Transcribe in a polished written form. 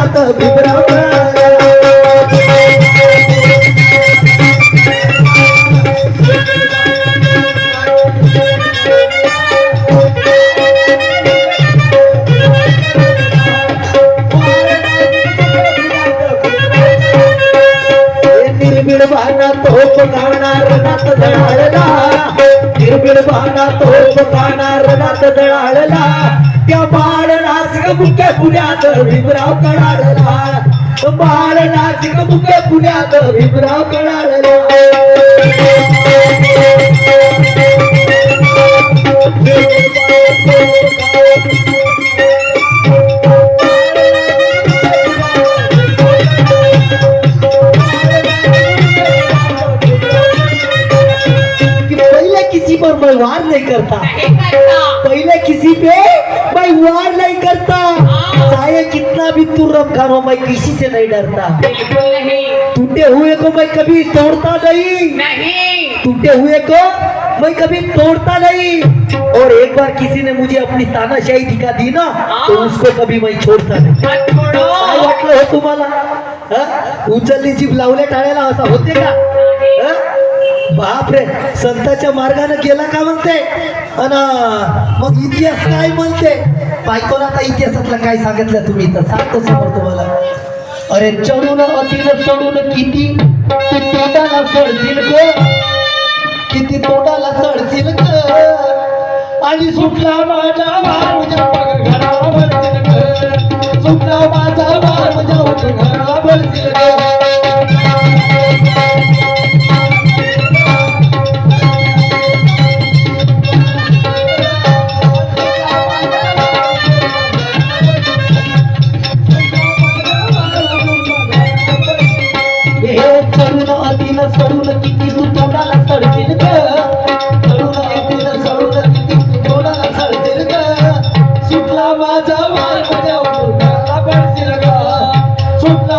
पुण्यात भिमराव कळाला निर्बिडबाना तोप गाणार नात दळाळला निर्बिडबाना तोप गाणार नात दळाळला त्या बाळ नाशिक मुख्य पुण्यात भीमराव कळाळला बाळ नाशिक मुख्य पुण्यात भीमराव कळाळला किसी पर मैं वार नहीं करता पहले किसी पे मैं वार नहीं करता चाहे कितना भी तुर्रम खानो मैं किसी से नहीं डरता टूटे हुए को मैं कभी तोड़ता नहीं टूटे हुए को मैं कभी तोड़ता नहीं और एक बार किसी ने मुझे अपनी तानाशाही दिखा दी ना तो उसको कभी मैं छोड़ता नहीं काय वाटलं हो तुम्हाला उचलली जीभ लावल्या टाळ्याला असा होते का बाप रे संताच्या मार्गाने गेला का म्हणते अन मग इतिहास काय म्हणते बायकोला आता इतिहासातला काय सांगितलं तुम्ही तर सांगतो समोर तुम्हाला अरे चढून अतीन चढून किती तू तोंडाला सडशील ग किती तोंडाला सडशील ग आणि सुटला माझा वार तुझ्या घरावर सुटला माझा वार तुझ्या घरावर सडून किती तू तोंडाला सडशील ग सडून येतील सडून किती तू तोंडाला सडशील ग सुटला माझा वार माझ्या घराला पडशील ग सुटला